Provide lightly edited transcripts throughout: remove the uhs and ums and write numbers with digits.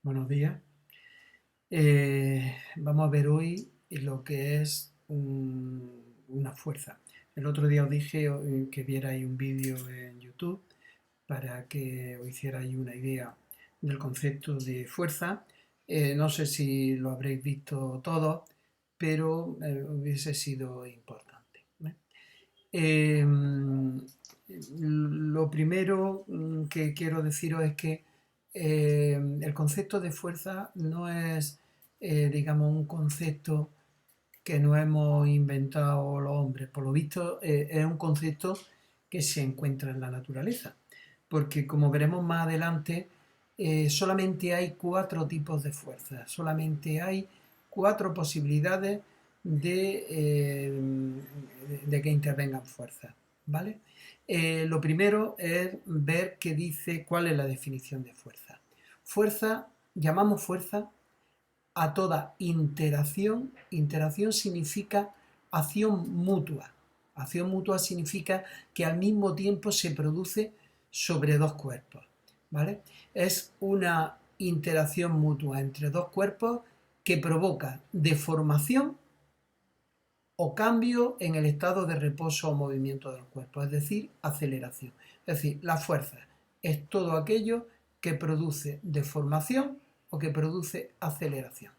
Buenos días. Vamos a ver hoy lo que es una fuerza. El otro día os dije que vierais un vídeo en YouTube para que os hicierais una idea del concepto de fuerza. No sé si lo habréis visto todos, pero hubiese sido importante, ¿eh? Eh, lo primero que quiero deciros es que el concepto de fuerza no es, digamos, un concepto que no hemos inventado los hombres. Por lo visto, es un concepto que se encuentra en la naturaleza. Porque como veremos más adelante, solamente hay cuatro tipos de fuerza, solamente hay cuatro posibilidades de que intervengan fuerzas, ¿vale? Lo primero es ver qué dice, cuál es la definición de fuerza. Fuerza, llamamos fuerza a toda interacción. Interacción significa acción mutua. Acción mutua significa que al mismo tiempo se produce sobre dos cuerpos, ¿vale? Es una interacción mutua entre dos cuerpos que provoca deformación o cambio en el estado de reposo o movimiento del cuerpo, es decir, aceleración. Es decir, la fuerza es todo aquello que produce deformación o que produce aceleración.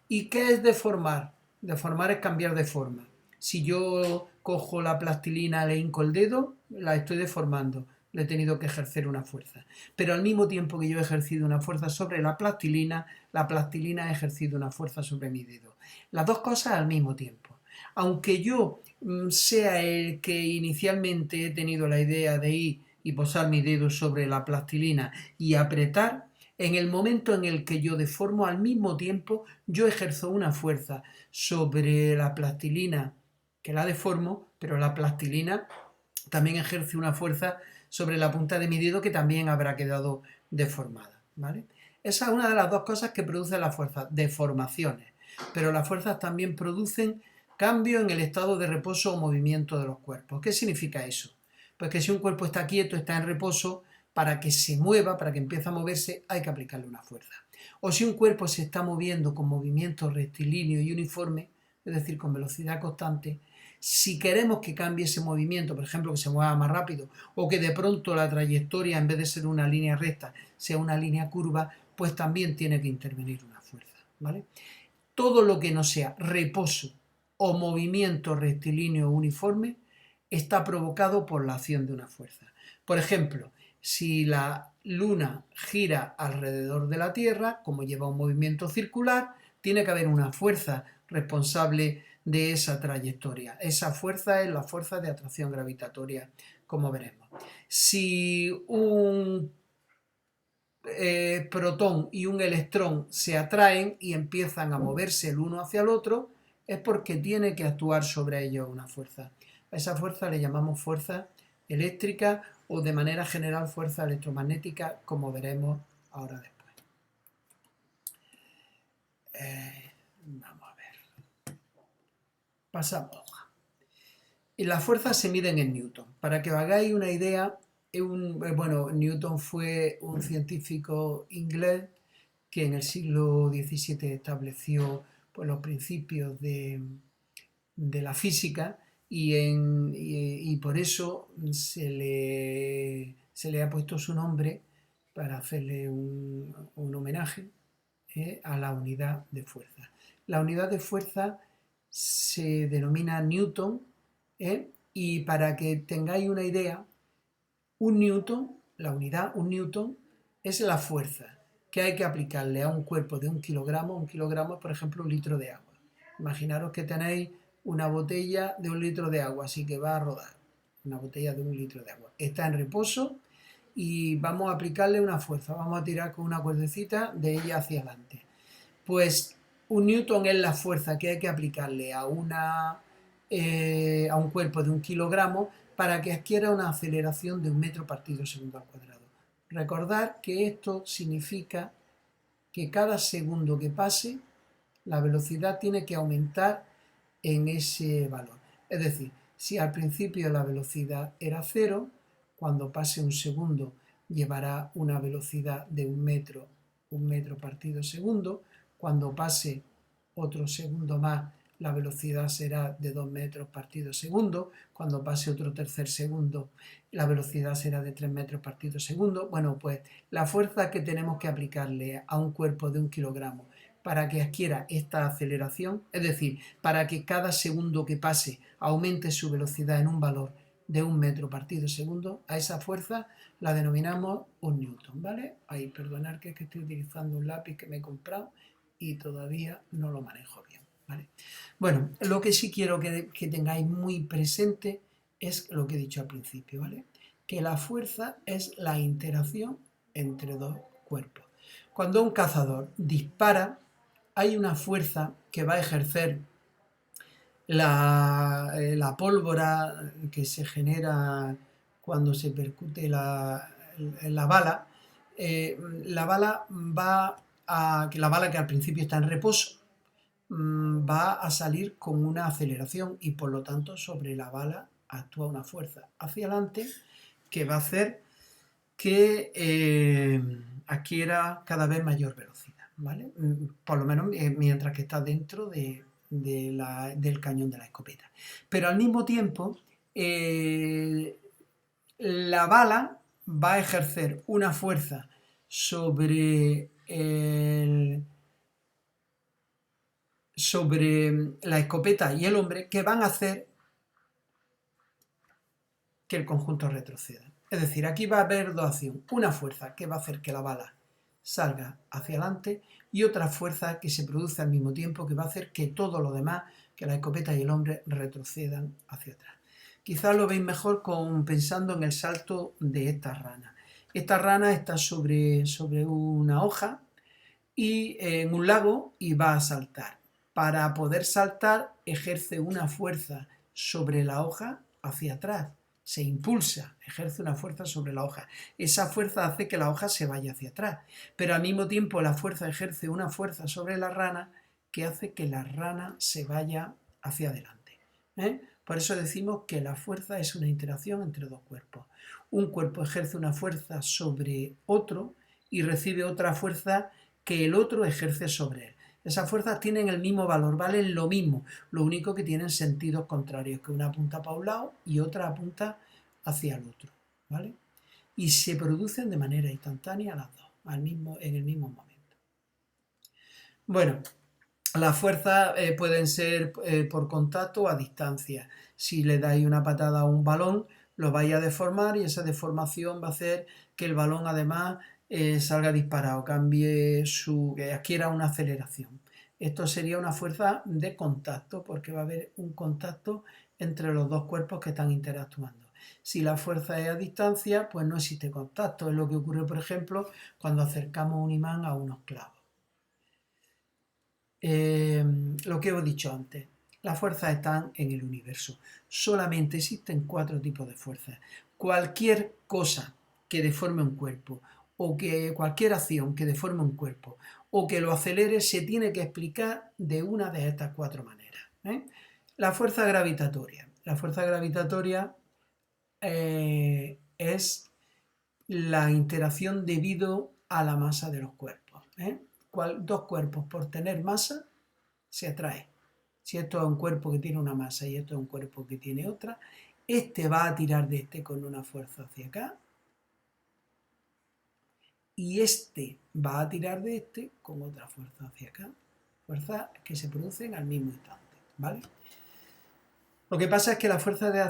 ¿Y qué es deformar? Deformar es cambiar de forma. Si yo cojo la plastilina, le hinco el dedo, la estoy deformando, le he tenido que ejercer una fuerza. Pero al mismo tiempo que yo he ejercido una fuerza sobre la plastilina ha ejercido una fuerza sobre mi dedo. Las dos cosas al mismo tiempo. Aunque yo sea el que inicialmente he tenido la idea de ir y posar mi dedo sobre la plastilina y apretar, en el momento en el que yo deformo, al mismo tiempo yo ejerzo una fuerza sobre la plastilina que la deformo, pero la plastilina también ejerce una fuerza sobre la punta de mi dedo que también habrá quedado deformada, ¿vale? Esa es una de las dos cosas que produce la fuerza, deformaciones. Pero las fuerzas también producen cambios en el estado de reposo o movimiento de los cuerpos. ¿Qué significa eso? Pues que si un cuerpo está quieto, está en reposo, para que se mueva, para que empiece a moverse, hay que aplicarle una fuerza. O si un cuerpo se está moviendo con movimiento rectilíneo y uniforme, es decir, con velocidad constante, si queremos que cambie ese movimiento, por ejemplo, que se mueva más rápido, o que de pronto la trayectoria, en vez de ser una línea recta, sea una línea curva, pues también tiene que intervenir una fuerza, ¿vale? Todo lo que no sea reposo o movimiento rectilíneo uniforme está provocado por la acción de una fuerza. Por ejemplo, si la Luna gira alrededor de la Tierra, como lleva un movimiento circular, tiene que haber una fuerza responsable de esa trayectoria. Esa fuerza es la fuerza de atracción gravitatoria, como veremos. Si un protón y un electrón se atraen y empiezan a moverse el uno hacia el otro, es porque tiene que actuar sobre ellos una fuerza. A esa fuerza le llamamos fuerza eléctrica o de manera general fuerza electromagnética, como veremos ahora después. Vamos a ver. Pasamos. Y las fuerzas se miden en Newton. Para que os hagáis una idea, bueno, Newton fue un científico inglés que en el siglo XVII estableció pues, los principios de la física y por eso se le ha puesto su nombre para hacerle un homenaje a la unidad de fuerza. La unidad de fuerza se denomina Newton, y para que tengáis una idea, un newton, la unidad, un newton, es la fuerza que hay que aplicarle a un cuerpo de un kilogramo es por ejemplo un litro de agua. Imaginaros que tenéis una botella de un litro de agua, así que va a rodar, una botella de un litro de agua. Está en reposo y vamos a aplicarle una fuerza, vamos a tirar con una cuerdecita de ella hacia adelante. Pues un newton es la fuerza que hay que aplicarle a un cuerpo de un kilogramo para que adquiera una aceleración de 1 metro partido segundo al cuadrado. Recordad que esto significa que cada segundo que pase, la velocidad tiene que aumentar en ese valor. Es decir, si al principio la velocidad era 0, cuando pase un segundo llevará una velocidad de 1 metro 1 metro partido segundo. Cuando pase otro segundo más, la velocidad será de 2 metros partido segundo. Cuando pase otro tercer segundo, la velocidad será de 3 metros partido segundo. Bueno, pues la fuerza que tenemos que aplicarle a un cuerpo de 1 kilogramo para que adquiera esta aceleración, es decir, para que cada segundo que pase aumente su velocidad en un valor de 1 metro partido segundo, a esa fuerza la denominamos 1 newton, ¿vale? Ahí, perdonad que es que estoy utilizando un lápiz que me he comprado y todavía no lo manejo bien, ¿vale? Bueno, lo que sí quiero que tengáis muy presente es lo que he dicho al principio, ¿vale? Que la fuerza es la interacción entre dos cuerpos. Cuando un cazador dispara, hay una fuerza que va a ejercer la pólvora que se genera cuando se percute la bala. La bala que al principio está en reposo va a salir con una aceleración y por lo tanto sobre la bala actúa una fuerza hacia adelante que va a hacer que adquiera cada vez mayor velocidad, ¿vale? Por lo menos mientras que está dentro del cañón de la escopeta. Pero al mismo tiempo, la bala va a ejercer una fuerza sobre la escopeta y el hombre que van a hacer que el conjunto retroceda. Es decir, aquí va a haber dos acciones. Una fuerza que va a hacer que la bala salga hacia adelante y otra fuerza que se produce al mismo tiempo que va a hacer que todo lo demás, que la escopeta y el hombre retrocedan hacia atrás. Quizás lo veis mejor pensando en el salto de esta rana. Esta rana está sobre una hoja y en un lago y va a saltar. Para poder saltar ejerce una fuerza sobre la hoja hacia atrás. Se impulsa, ejerce una fuerza sobre la hoja. Esa fuerza hace que la hoja se vaya hacia atrás, pero al mismo tiempo la fuerza ejerce una fuerza sobre la rana que hace que la rana se vaya hacia adelante. Por eso decimos que la fuerza es una interacción entre dos cuerpos. Un cuerpo ejerce una fuerza sobre otro y recibe otra fuerza que el otro ejerce sobre él. Esas fuerzas tienen el mismo valor, valen lo mismo, lo único que tienen sentidos contrarios, que una apunta para un lado y otra apunta hacia el otro, ¿vale? Y se producen de manera instantánea las dos, en el mismo momento. Bueno, las fuerzas pueden ser por contacto o a distancia. Si le dais una patada a un balón, lo vais a deformar y esa deformación va a hacer que el balón además salga disparado, que adquiera una aceleración. Esto sería una fuerza de contacto porque va a haber un contacto entre los dos cuerpos que están interactuando. Si la fuerza es a distancia, pues no existe contacto. Es lo que ocurre, por ejemplo, cuando acercamos un imán a unos clavos. Lo que os he dicho antes, las fuerzas están en el universo. Solamente existen 4 tipos de fuerzas. Cualquier cosa que deforme un cuerpo o que cualquier acción que deforme un cuerpo o que lo acelere se tiene que explicar de una de estas 4 maneras. La fuerza gravitatoria. La fuerza gravitatoria es la interacción debido a la masa de los cuerpos. Dos cuerpos por tener masa se atraen. Si esto es un cuerpo que tiene una masa y esto es un cuerpo que tiene otra, este va a tirar de este con una fuerza hacia acá y este va a tirar de este con otra fuerza hacia acá. Fuerzas que se producen al mismo instante, ¿vale? Lo que pasa es que la fuerza de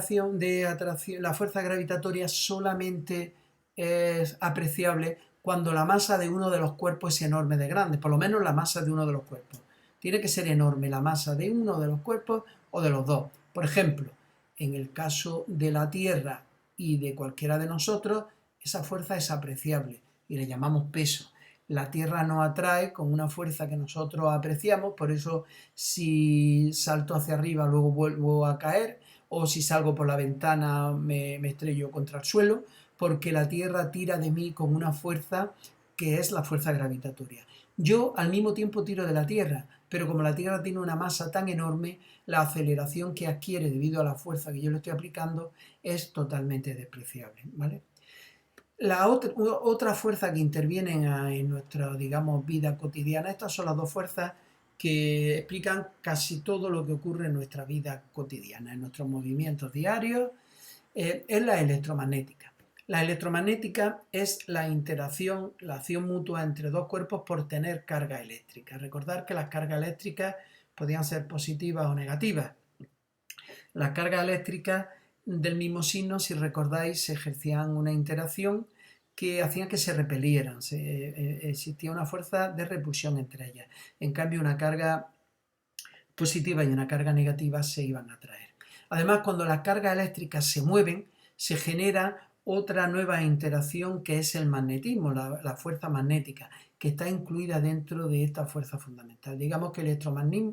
atracción, la fuerza gravitatoria solamente es apreciable cuando la masa de uno de los cuerpos es enorme de grande, por lo menos la masa de uno de los cuerpos. Tiene que ser enorme la masa de uno de los cuerpos o de los dos. Por ejemplo, en el caso de la Tierra y de cualquiera de nosotros, esa fuerza es apreciable y le llamamos peso. La Tierra nos atrae con una fuerza que nosotros apreciamos, por eso si salto hacia arriba luego vuelvo a caer, o si salgo por la ventana me estrello contra el suelo, porque la Tierra tira de mí con una fuerza que es la fuerza gravitatoria. Yo al mismo tiempo tiro de la Tierra, pero como la Tierra tiene una masa tan enorme, la aceleración que adquiere debido a la fuerza que yo le estoy aplicando es totalmente despreciable, ¿vale? Otra fuerza que intervienen en nuestra, digamos, vida cotidiana, estas son las dos fuerzas que explican casi todo lo que ocurre en nuestra vida cotidiana, en nuestros movimientos diarios, es la electromagnética. La electromagnética es la interacción, la acción mutua entre dos cuerpos por tener carga eléctrica. Recordar que las cargas eléctricas podían ser positivas o negativas. Las cargas eléctricas del mismo signo, si recordáis, ejercían una interacción que hacían que se repelieran, existía una fuerza de repulsión entre ellas. En cambio, una carga positiva y una carga negativa se iban a atraer. Además, cuando las cargas eléctricas se mueven, se genera otra nueva interacción que es el magnetismo, la fuerza magnética, que está incluida dentro de esta fuerza fundamental. Digamos que el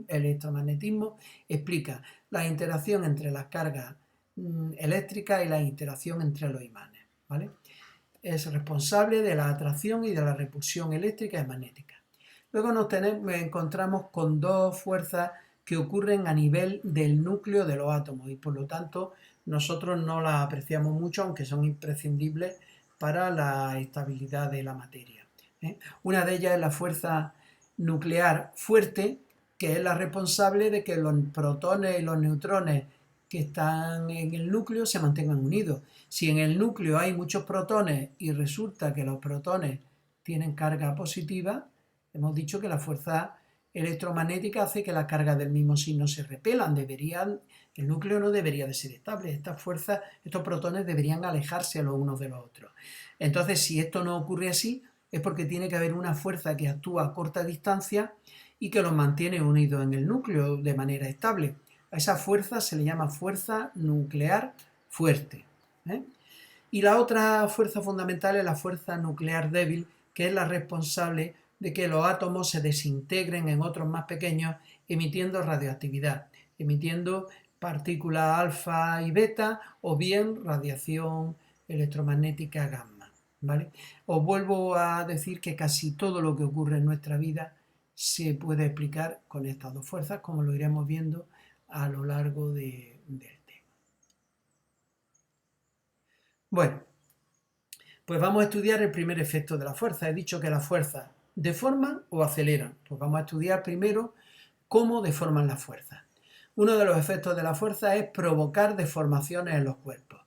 electromagnetismo explica la interacción entre las cargas eléctricas y la interacción entre los imanes, ¿vale? Es responsable de la atracción y de la repulsión eléctrica y magnética. Luego nos encontramos con dos fuerzas que ocurren a nivel del núcleo de los átomos y por lo tanto nosotros no las apreciamos mucho, aunque son imprescindibles para la estabilidad de la materia. Una de ellas es la fuerza nuclear fuerte, que es la responsable de que los protones y los neutrones que están en el núcleo se mantengan unidos. Si en el núcleo hay muchos protones y resulta que los protones tienen carga positiva, hemos dicho que la fuerza electromagnética hace que las cargas del mismo signo se repelan. El núcleo no debería de ser estable. Estos protones deberían alejarse los unos de los otros. Entonces, si esto no ocurre así, es porque tiene que haber una fuerza que actúa a corta distancia y que los mantiene unidos en el núcleo de manera estable. A esa fuerza se le llama fuerza nuclear fuerte. Y la otra fuerza fundamental es la fuerza nuclear débil, que es la responsable de que los átomos se desintegren en otros más pequeños, emitiendo radioactividad, emitiendo partículas alfa y beta o bien radiación electromagnética gamma, ¿vale? Os vuelvo a decir que casi todo lo que ocurre en nuestra vida se puede explicar con estas dos fuerzas, como lo iremos viendo a lo largo del tema. Bueno, pues vamos a estudiar el primer efecto de la fuerza. He dicho que las fuerzas deforman o aceleran. Pues vamos a estudiar primero cómo deforman las fuerzas. Uno de los efectos de la fuerza es provocar deformaciones en los cuerpos.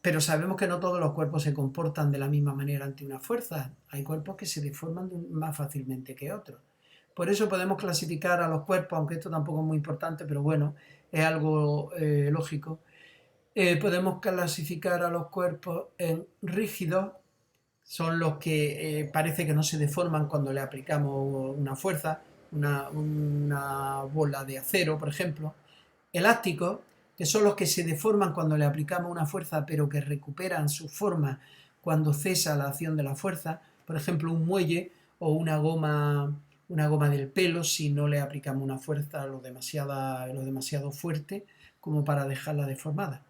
Pero sabemos que no todos los cuerpos se comportan de la misma manera ante una fuerza. Hay cuerpos que se deforman más fácilmente que otros. Por eso podemos clasificar a los cuerpos, aunque esto tampoco es muy importante, pero bueno, es algo lógico. Podemos clasificar a los cuerpos en rígidos, son los que parece que no se deforman cuando le aplicamos una fuerza, una bola de acero, por ejemplo. Elásticos, que son los que se deforman cuando le aplicamos una fuerza, pero que recuperan su forma cuando cesa la acción de la fuerza. Por ejemplo, un muelle o una goma del pelo, si no le aplicamos una fuerza lo demasiado fuerte como para dejarla deformada.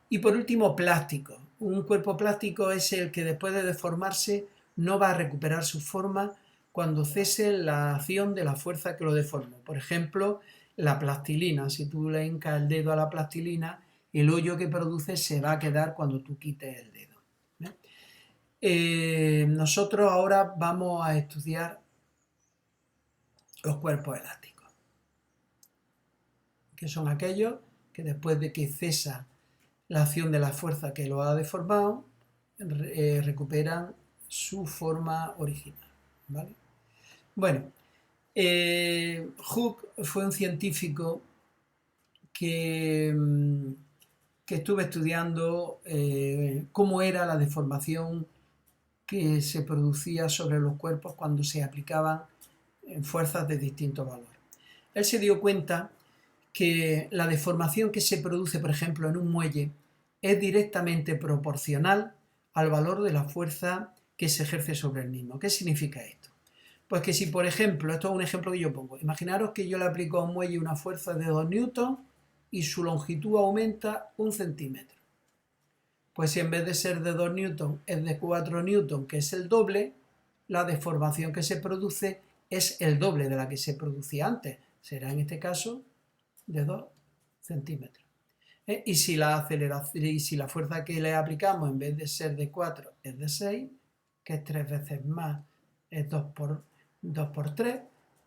Y por último, plástico. Un cuerpo plástico es el que después de deformarse no va a recuperar su forma cuando cese la acción de la fuerza que lo deformó. Por ejemplo, la plastilina. Si tú le hincas el dedo a la plastilina, el hoyo que produce se va a quedar cuando tú quites el dedo. Nosotros ahora vamos a estudiar los cuerpos elásticos, que son aquellos que después de que cesa la acción de la fuerza que lo ha deformado, recuperan su forma original, ¿vale? Bueno, Hooke fue un científico que estuve estudiando cómo era la deformación que se producía sobre los cuerpos cuando se aplicaban fuerzas de distinto valor. Él se dio cuenta que la deformación que se produce, por ejemplo, en un muelle es directamente proporcional al valor de la fuerza que se ejerce sobre el mismo. ¿Qué significa esto? Pues que si, por ejemplo, esto es un ejemplo que yo pongo, imaginaros que yo le aplico a un muelle una fuerza de 2 newtons y su longitud aumenta 1 centímetro. Pues si en vez de ser de 2 newtons es de 4 newtons, que es el doble, la deformación que se produce es el doble de la que se producía antes. Será en este caso de 2 centímetros. Y si la fuerza que le aplicamos en vez de ser de 4 es de 6, que es 3 veces más, es 2 por 3,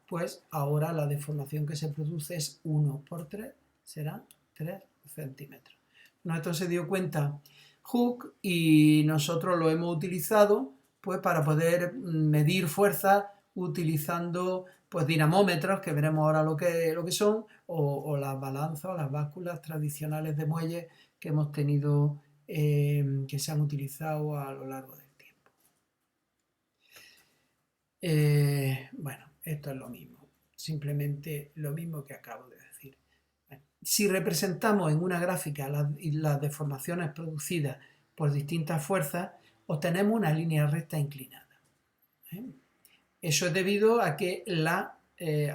pues ahora la deformación que se produce es 1 por 3, será 3 centímetros. Esto se dio cuenta Hooke y nosotros lo hemos utilizado pues para poder medir fuerza utilizando pues dinamómetros, que veremos ahora lo que son, o las balanzas o las básculas tradicionales de muelle que hemos tenido, que se han utilizado a lo largo del tiempo. Bueno, esto es lo mismo, simplemente lo mismo que acabo de decir. Si representamos en una gráfica las deformaciones producidas por distintas fuerzas, obtenemos una línea recta inclinada. Eso es debido a que la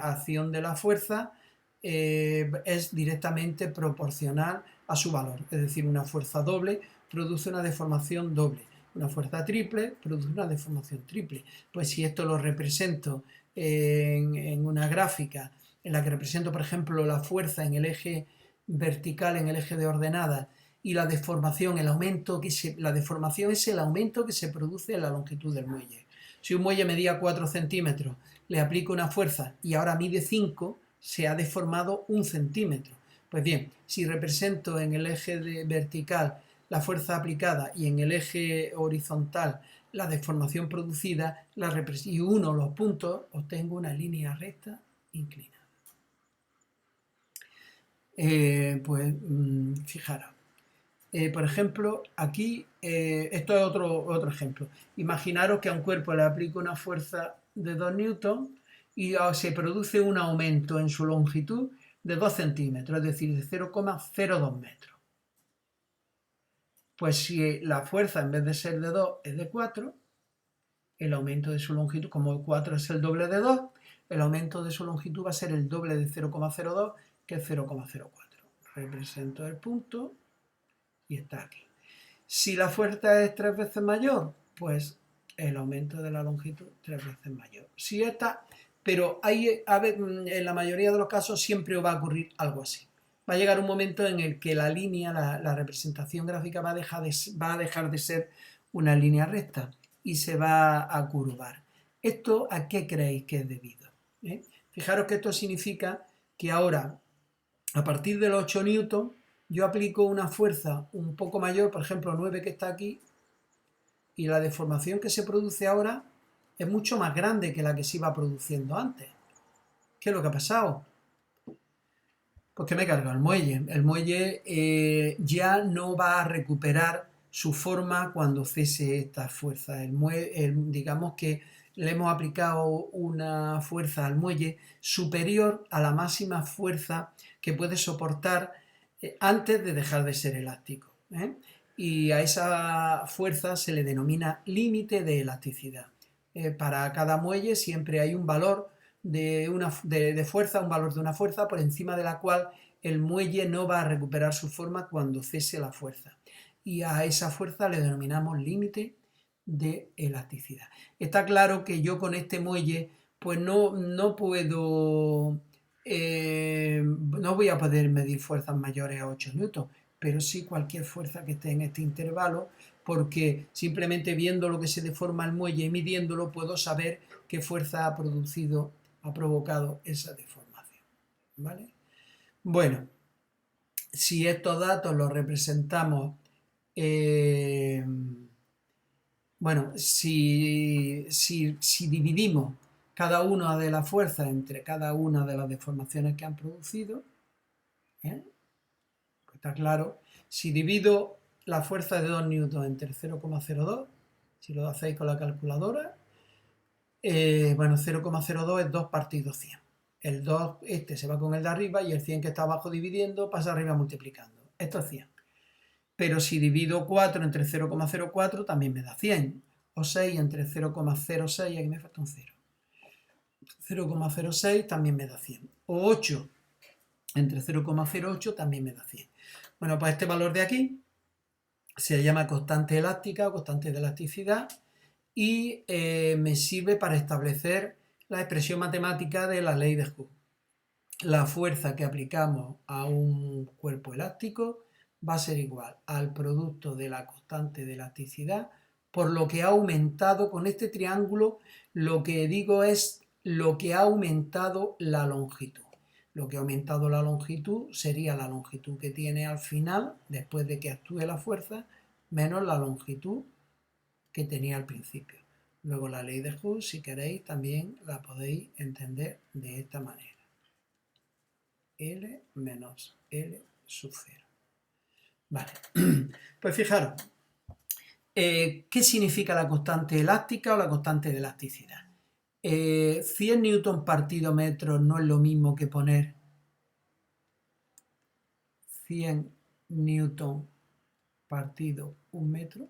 acción de la fuerza es directamente proporcional a su valor. Es decir, una fuerza doble produce una deformación doble. Una fuerza triple produce una deformación triple. Pues si esto lo represento en una gráfica en la que represento, por ejemplo, la fuerza en el eje vertical, en el eje de ordenadas, y la deformación, la deformación es el aumento que se produce en la longitud del muelle. Si un muelle medía 4 centímetros, le aplico una fuerza y ahora mide 5, se ha deformado 1 centímetro. Pues bien, si represento en el eje vertical la fuerza aplicada y en el eje horizontal la deformación producida y uno los puntos, obtengo una línea recta inclinada. Pues fijaros. Por ejemplo, aquí, esto es otro ejemplo. Imaginaros que a un cuerpo le aplico una fuerza de 2 newtons y se produce un aumento en su longitud de 2 centímetros, es decir, de 0,02 metros. Pues si la fuerza en vez de ser de 2 es de 4, el aumento de su longitud, como 4 es el doble de 2, el aumento de su longitud va a ser el doble de 0,02, que es 0,04. Represento el punto y está aquí. Si la fuerza es 3 veces mayor, pues el aumento de la longitud 3 veces mayor. Si esta, pero en la mayoría de los casos siempre va a ocurrir algo así. Va a llegar un momento en el que la línea, la representación gráfica va a dejar de ser una línea recta y se va a curvar. ¿Esto a qué creéis que es debido? Fijaros que esto significa que ahora, a partir de los 8 newtons, yo aplico una fuerza un poco mayor, por ejemplo 9 que está aquí, y la deformación que se produce ahora es mucho más grande que la que se iba produciendo antes. ¿Qué es lo que ha pasado? Pues que me he cargado el muelle. El muelle ya no va a recuperar su forma cuando cese esta fuerza. Digamos que le hemos aplicado una fuerza al muelle superior a la máxima fuerza que puede soportar antes de dejar de ser elástico. Y a esa fuerza se le denomina límite de elasticidad. Para cada muelle siempre hay un valor de fuerza, un valor de una fuerza por encima de la cual el muelle no va a recuperar su forma cuando cese la fuerza. Y a esa fuerza le denominamos límite de elasticidad. Está claro que yo con este muelle pues no puedo, no voy a poder medir fuerzas mayores a 8 newtons, pero sí cualquier fuerza que esté en este intervalo, porque simplemente viendo lo que se deforma el muelle y midiéndolo puedo saber qué fuerza ha provocado esa deformación. ¿Vale? Bueno, si estos datos los representamos, bueno, si dividimos cada una de las fuerzas entre cada una de las deformaciones que han producido, pues está claro, si divido la fuerza de 2 newtons entre 0,02, si lo hacéis con la calculadora, bueno, 0,02 es 2 partido 100. El 2, este se va con el de arriba y el 100 que está abajo dividiendo pasa arriba multiplicando. Esto es 100. Pero si divido 4 entre 0,04 también me da 100. O 6 entre 0,06, aquí me falta un 0. 0,06 también me da 100. O 8 entre 0,08 también me da 100. Bueno, pues este valor de aquí se llama constante elástica o constante de elasticidad y me sirve para establecer la expresión matemática de la ley de Hooke. La fuerza que aplicamos a un cuerpo elástico va a ser igual al producto de la constante de elasticidad por lo que ha aumentado con este triángulo. Lo que digo es lo que ha aumentado la longitud. Lo que ha aumentado la longitud sería la longitud que tiene al final, después de que actúe la fuerza, menos la longitud que tenía al principio. Luego la ley de Hooke, si queréis, también la podéis entender de esta manera. L menos L sub 0. Vale, pues fijaros, ¿qué significa la constante elástica o la constante de elasticidad? 100 newton partido metro no es lo mismo que poner 100 newton partido un metro.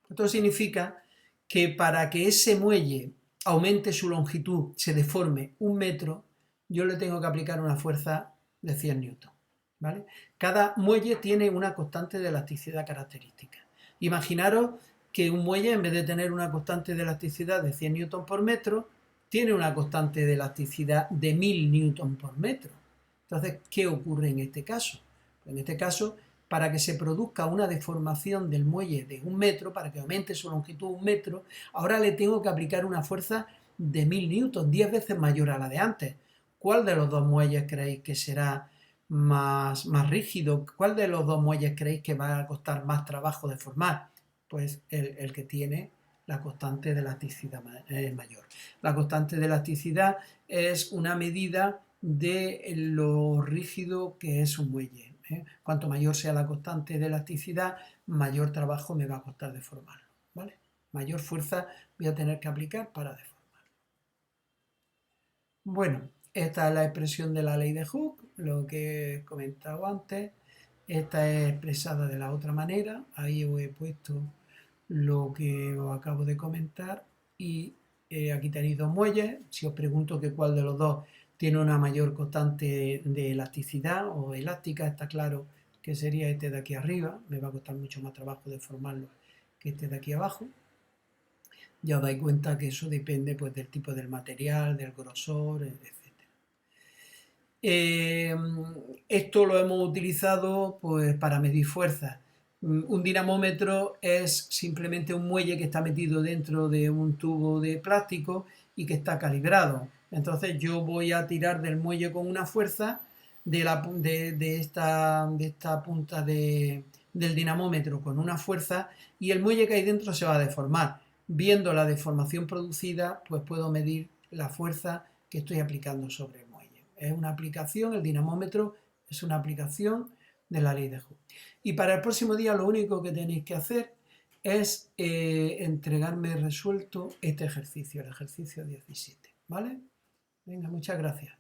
Esto significa que para que ese muelle aumente su longitud, se deforme un metro, yo le tengo que aplicar una fuerza de 100 newton. ¿Vale? Cada muelle tiene una constante de elasticidad característica. Imaginaros que un muelle, en vez de tener una constante de elasticidad de 100 newton por metro, tiene una constante de elasticidad de 1000 newton por metro. Entonces, ¿qué ocurre en este caso? En este caso, para que se produzca una deformación del muelle de un metro, para que aumente su longitud un metro, ahora le tengo que aplicar una fuerza de 1000 newton, 10 veces mayor a la de antes. ¿Cuál de los dos muelles creéis que será más rígido? ¿Cuál de los dos muelles creéis que va a costar más trabajo de formar? Pues el que tiene la constante de elasticidad mayor. La constante de elasticidad es una medida de lo rígido que es un muelle. Cuanto mayor sea la constante de elasticidad, mayor trabajo me va a costar deformarlo. ¿Vale? Mayor fuerza voy a tener que aplicar para deformarlo. Bueno, esta es la expresión de la ley de Hooke, lo que he comentado antes. Esta es expresada de la otra manera. Ahí os he puesto lo que os acabo de comentar. Y aquí tenéis dos muelles. Si os pregunto que cuál de los dos tiene una mayor constante de elasticidad o elástica, está claro que sería este de aquí arriba. Me va a costar mucho más trabajo deformarlo que este de aquí abajo. Ya os dais cuenta que eso depende pues, del tipo del material, del grosor, etc. Esto lo hemos utilizado pues, para medir fuerzas. Un dinamómetro es simplemente un muelle que está metido dentro de un tubo de plástico y que está calibrado. Entonces yo voy a tirar del muelle con una fuerza de esta punta del dinamómetro con una fuerza y el muelle que hay dentro se va a deformar. Viendo la deformación producida, pues puedo medir la fuerza que estoy aplicando sobre el muelle. Es una aplicación, el dinamómetro es una aplicación de la ley de Hooke. Y para el próximo día lo único que tenéis que hacer es entregarme resuelto este ejercicio, el ejercicio 17. ¿Vale? Venga, muchas gracias.